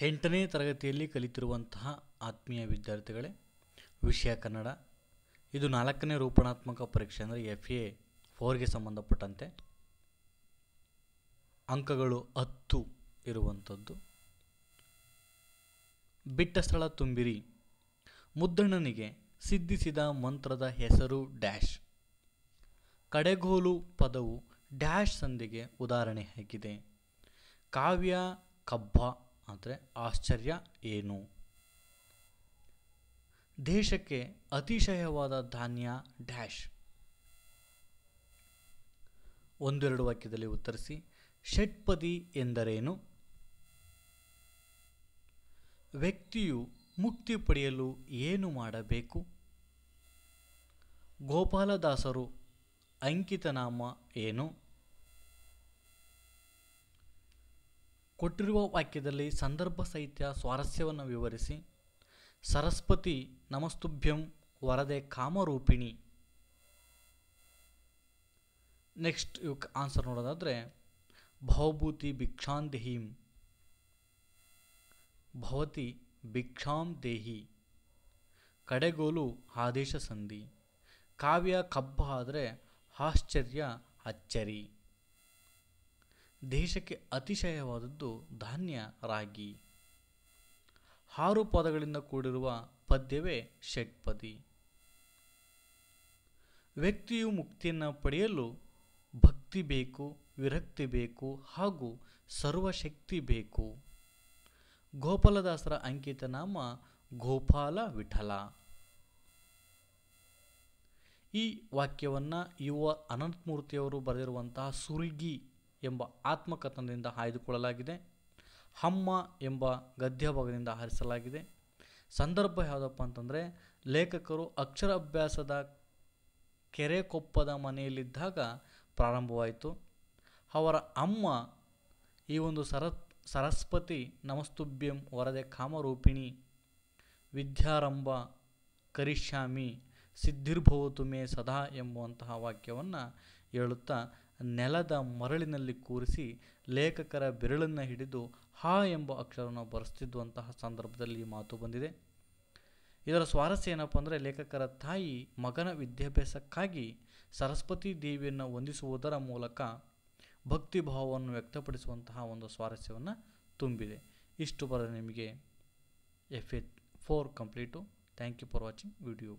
8ನೇ ತರಗತಿಯಲ್ಲಿ ಕಲಿತಿರುವಂತಹ ಆತ್ಮೀಯ ವಿದ್ಯಾರ್ಥಿಗಳೇ, ವಿಷಯ ಕನ್ನಡ. ಇದು 4ನೇ ರೂಪಣಾತ್ಮಕ ಪರೀಕ್ಷೆ ಅಂದರೆ FA4ಗೆ ಸಂಬಂಧಪಟ್ಟಂತೆ ಅಂಕಗಳು 10 ಇರುವಂಥದ್ದು. ಬಿಟ್ಟ ಸ್ಥಳ ತುಂಬಿರಿ. ಮುದ್ದಣ್ಣನಿಗೆ ಸಿದ್ಧಿಸಿದ ಮಂತ್ರದ ಹೆಸರು ಡ್ಯಾಶ್. ಕಡೆಗೋಲು ಪದವು ಡ್ಯಾಶ್ ಸಂಧಿಗೆ ಉದಾಹರಣೆಯಾಗಿದೆ. ಕಾವ್ಯ ಕಬ್ಬ ಅಂದರೆ ಆಶ್ಚರ್ಯ ಏನು? ದೇಶಕ್ಕೆ ಅತಿಶಯವಾದ ಧಾನ್ಯ ಡ್ಯಾಶ್. ಒಂದೆರಡು ವಾಕ್ಯದಲ್ಲಿ ಉತ್ತರಿಸಿ. ಷಟ್ಪದಿ ಎಂದರೇನು? ವ್ಯಕ್ತಿಯು ಮುಕ್ತಿ ಪಡೆಯಲು ಏನು ಮಾಡಬೇಕು? ಗೋಪಾಲದಾಸರು ಅಂಕಿತನಾಮ ಏನು? ಕೊಟ್ಟಿರುವ ವಾಕ್ಯದಲ್ಲಿ ಸಂದರ್ಭ ಸಹಿತ ಸ್ವಾರಸ್ಯವನ್ನು ವಿವರಿಸಿ. ಸರಸ್ವತಿ ನಮಸ್ತುಭ್ಯಂ ವರದೆ ಕಾಮರೂಪಿಣಿ. ನೆಕ್ಸ್ಟ್ ಇವಕ್ಕೆ ಆನ್ಸರ್ ನೋಡೋದಾದರೆ ಭವಭೂತಿ ಭಿಕ್ಷಾಂ ದೇಹಿಂ. ಭವತಿ ಭಿಕ್ಷಾಂ ದೇಹಿ. ಕಡೆಗೋಲು ಆದೇಶ ಸಂಧಿ. ಕಾವ್ಯ ಕಬ್ಬ ಆದರೆ ಆಶ್ಚರ್ಯ ಅಚ್ಚರಿ. ದೇಶಕ್ಕೆ ಅತಿಶಯವಾದದ್ದು ಧಾನ್ಯ ರಾಗಿ. 6 ಪದಗಳಿಂದ ಕೂಡಿರುವ ಪದ್ಯವೇ ಷಟ್ಪದಿ. ವ್ಯಕ್ತಿಯು ಮುಕ್ತಿಯನ್ನು ಪಡೆಯಲು ಭಕ್ತಿ ಬೇಕು, ವಿರಕ್ತಿ ಬೇಕು ಹಾಗೂ ಸರ್ವಶಕ್ತಿ ಬೇಕು. ಗೋಪಾಲದಾಸರ ಅಂಕಿತ ನಾಮ ಗೋಪಾಲ ವಿಠಲ. ಈ ವಾಕ್ಯವನ್ನು ಯುವ ಅನಂತಮೂರ್ತಿಯವರು ಬರೆದಿರುವಂತಹ ಸುಲ್ಗಿ ಎಂಬ ಆತ್ಮಕಥನದಿಂದ ಆಯ್ದುಕೊಳ್ಳಲಾಗಿದೆ. ಹಮ್ಮ ಎಂಬ ಗದ್ಯ ಭಾಗದಿಂದ ಆರಿಸಲಾಗಿದೆ. ಸಂದರ್ಭ ಯಾವುದಪ್ಪ ಅಂತಂದರೆ, ಲೇಖಕರು ಅಕ್ಷರ ಅಭ್ಯಾಸದ ಕೆರೆಕೊಪ್ಪದ ಮನೆಯಲ್ಲಿದ್ದಾಗ ಪ್ರಾರಂಭವಾಯಿತು. ಅವರ ಅಮ್ಮ ಈ ಒಂದು ಸರಸ್ವತಿ ನಮಸ್ತುಭ್ಯಂ ವರದೆ ಕಾಮರೂಪಿಣಿ ವಿದ್ಯಾರಂಭ ಕರಿಷ್ಯಾಮಿ ಸಿದ್ಧಿರ್ಭವತು ಮೇ ಸದಾ ಎಂಬುವಂತಹ ವಾಕ್ಯವನ್ನು ಹೇಳುತ್ತಾ ನೆಲದ ಮರಳಿನಲ್ಲಿ ಕೂರಿಸಿ ಲೇಖಕರ ಬೆರಳನ್ನು ಹಿಡಿದು ಹಾ ಎಂಬ ಅಕ್ಷರವನ್ನು ಬರೆಸ್ತಿದ್ದಂತಹ ಸಂದರ್ಭದಲ್ಲಿ ಈ ಮಾತು ಬಂದಿದೆ. ಇದರ ಸ್ವಾರಸ್ಯ ಏನಪ್ಪ ಅಂದರೆ, ಲೇಖಕರ ತಾಯಿ ಮಗನ ವಿದ್ಯಾಭ್ಯಾಸಕ್ಕಾಗಿ ಸರಸ್ವತಿ ದೇವಿಯನ್ನು ವಂದಿಸುವುದರ ಮೂಲಕ ಭಕ್ತಿ ಭಾವವನ್ನು ವ್ಯಕ್ತಪಡಿಸುವಂತಹ ಒಂದು ಸ್ವಾರಸ್ಯವನ್ನು ತುಂಬಿದೆ. ಇಷ್ಟು ಬರೆದ ನಿಮಗೆ FA4 complete. Thank you for watching video.